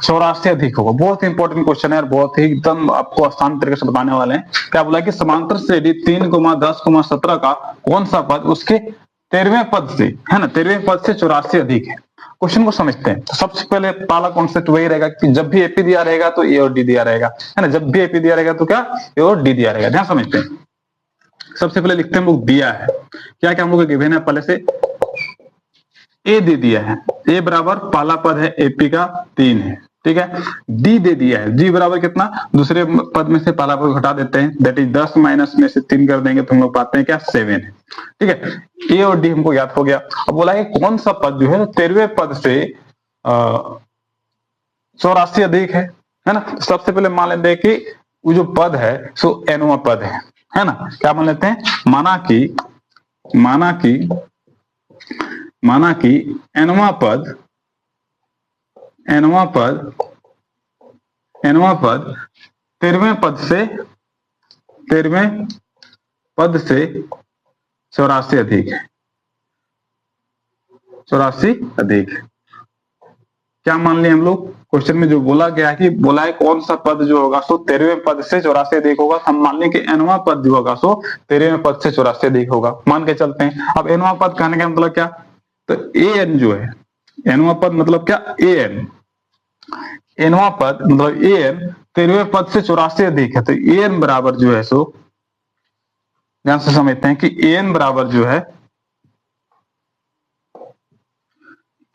84 अधिक होगा। बहुत ही इंपॉर्टेंट क्वेश्चन है और बहुत ही एकदम आपको आसान तरीके से बताने वाले हैं। क्या बोला कि समांतर श्रेणी 3,10,17 का कौन सा पद उसके 13वें पद से, है ना, 13वें पद से 84 अधिक है। क्वेश्चन को समझते हैं। तो सबसे पहले पहला कॉन्सेप्ट वही रहेगा कि जब भी एपी दिया रहेगा तो ए और डी दिया रहेगा, है ना। जब भी एपी दिया रहेगा तो क्या ए और डी दिया रहेगा। ध्यान समझते हैं। सबसे पहले लिखते हैं हम लोग दिया है, क्या क्या हम लोग गिवन है पहले से, ए दे दिया है, ए बराबर पहला पद है एपी का 3 है, ठीक है। डी दे दिया है, डी बराबर कितना, दूसरे पद में से पहला पद घटा देते हैं, दैट इज 10 माइनस में से 3 कर देंगे तो हम लोग पाते हैं क्या 7 है, ठीक है। ए और डी हमको याद हो गया। अब बोला है कौन सा पद जो है 13वें पद से 84 अधिक है ना। सबसे पहले मान लेते हैं कि वो जो पद है सो एनवा पद है ना। क्या मान लेते हैं, माना कि एनवा पद 13वें पद से 84 अधिक है, 84 अधिक है। क्या मान लिया हम लोग, क्वेश्चन में जो बोला गया है कि बोला है कौन सा पद जो होगा सो 13वें पद से 84 अधिक होगा। हम मान लें कि एनवा पद जो होगा सो 13वें पद से 84 अधिक होगा, मान के चलते हैं। अब एनवा पद कहने का मतलब क्या, तो ए एन जो है, एनवा पद मतलब क्या, ए एन, एनवा पद मतलब ए एन 13वें पद से 84 अधिक है। तो ए एन बराबर जो है सो, ध्यान से समझते हैं कि ए एन बराबर जो है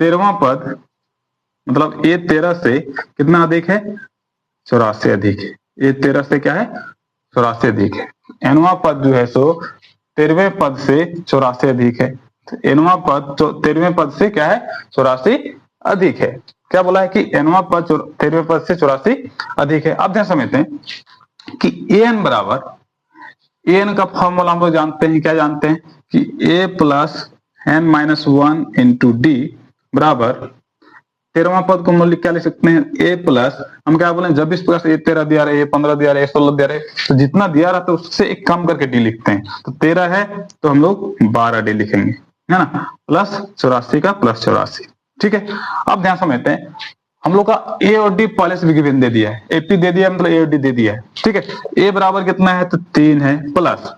13वां पद मतलब ए 13 से कितना अधिक है, 84 अधिक है। ए 13 से क्या है, 84 अधिक है। एनवा पद जो है सो 13वें पद से 84 अधिक है। एनवा पद 13वें पद से क्या है, 84 अधिक है। क्या बोला है कि एनवा पद 13वें पद से 84 अधिक है। अब ध्यान समझते हैं कि ए एन बराबर, ए एन का फॉर्मूला हम लोग जानते हैं, क्या जानते हैं कि A plus N minus 1 into D बराबर 13वां पद को हम लोग क्या लिख सकते हैं, ए प्लस, हम क्या बोले जब इस प्रकार से ए 13 दिया रहे, ए 15 दिया रहे, ए 16 दिया रहे, तो जितना दिया रहता है उससे एक कम करके डी लिखते हैं। तो 13 है तो हम लोग 12 डी लिखेंगे, है ना, प्लस 84 का प्लस 84, ठीक है। अब ध्यान समझते हैं, हम लोग का ए और डी पहले से भी गिवन दे दिया है, एपी दे दिया मतलब ए और डी दे दिया है, ठीक है। ए बराबर कितना है तो 3 है, प्लस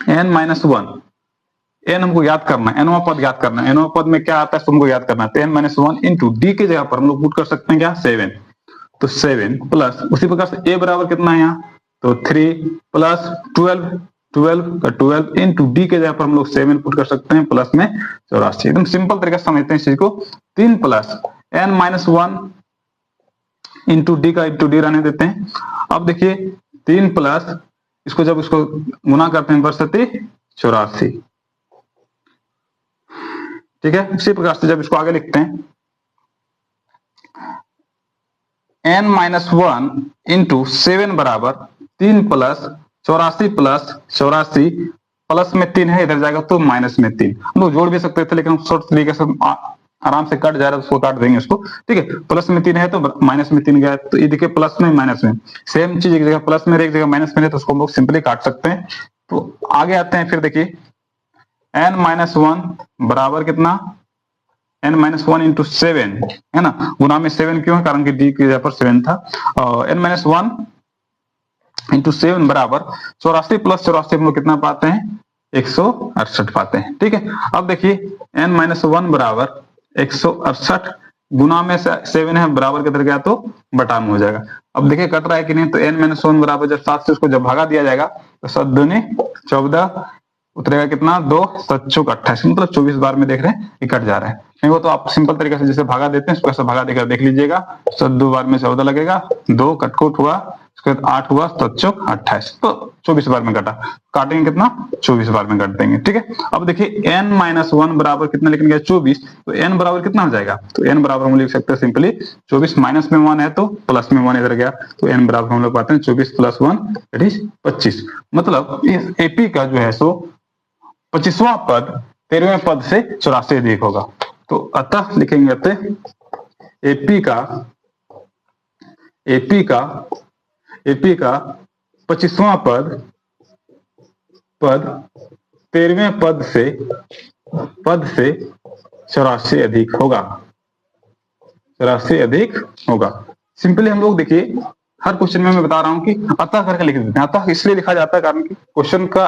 एन माइनस 1, एन हमको याद करना है, एनवा पद याद करना है, एनवा पद में क्या आता है तुमको याद करना है, 10 माइनस 1 इंटू डी की जगह पर हम लोग पुट कर सकते हैं क्या 7, तो 7 प्लस उसी प्रकार से ए बराबर कितना है यहाँ तो 3 प्लस 12 इंटू डी के जगह पर हम लोग 7 पुट कर सकते हैं, प्लस में 84। एकदम सिंपल तरीके से समझते हैं इस चीज को। 3 plus N minus 1 into d का इंटू डी रहने देते हैं। अब देखिए 3 प्लस इसको जब इसको गुना करते हैं बरसती 84, ठीक है। इसी प्रकार से जब इसको आगे लिखते हैं n माइनस 1 इंटू 7 बराबर 3 प्लस 84 प्लस में 3 है, इधर जाएगा तो माइनस में 3। हम लोग जोड़ भी सकते थे लेकिन हम शॉर्ट तरीके से आराम से कट जा रहा है, उसको काट देंगे उसको, ठीक है। प्लस में 3 है तो माइनस में 3 गया, तो ये देखिए प्लस में माइनस में सेम चीज, एक जगह प्लस में एक जगह माइनस में है, तो उसको हम लोग सिंपली काट सकते हैं। तो आगे आते हैं, फिर देखिए n माइनस 1 बराबर कितना, n माइनस 1 इंटू 7, है ना, गुना में 7 क्यों है, कारण कि डी की जगह पर 7 था। और n माइनस 1 इंटू 7 बराबर 84 प्लस 84 हम लोग कितना पाते हैं 168 पाते हैं, ठीक है। अब देखिए n माइनस 1 बराबर 168 गुना में 7 है, बराबर किधर गया तो बटा में हो जाएगा। अब देखिए कट रहा है कि नहीं, तो n माइनस 1 बराबर जब 7 से उसको जब भागा दिया जाएगा तो 7 दूनी 14 उतरेगा कितना 2 7 चौक 28, मतलब 24 बार में देख रहे हैं ये कट जा रहा है। नहीं वो तो आप सिंपल तरीके से जैसे भागा देते हैं उसको ऐसा भागा देकर देख लीजिएगा, 7 2 बार में 14 लगेगा, 2 कटकुट हुआ, उसके बाद 8 हुआ, 7 चौक 28, तो 24 बार में कटा, काटेंगे कितना 24 बार में काट देंगे, ठीक है। अब देखिए n माइनस 1 बराबर कितना लिखेंगे 24, तो n बराबर कितना हो जाएगा, तो n बराबर हम लिख सकते हैं सिंपली 24, माइनस में 1 है तो प्लस में 1 इधर गया, तो n बराबर हम लोग पाते हैं 24 प्लस 1 दैट इज 25। मतलब इस एपी का जो है सो 25वां पद 13वें पद से 84 अधिक होगा। तो अतः लिखेंगे एपी का 25वां पद 13वें पद से 84 अधिक होगा, 84 अधिक होगा। सिंपली हम लोग देखिए हर क्वेश्चन में मैं बता रहा हूँ कि अतः करके लिख देते हैं। अतः इसलिए लिखा जाता है कारण कि क्वेश्चन का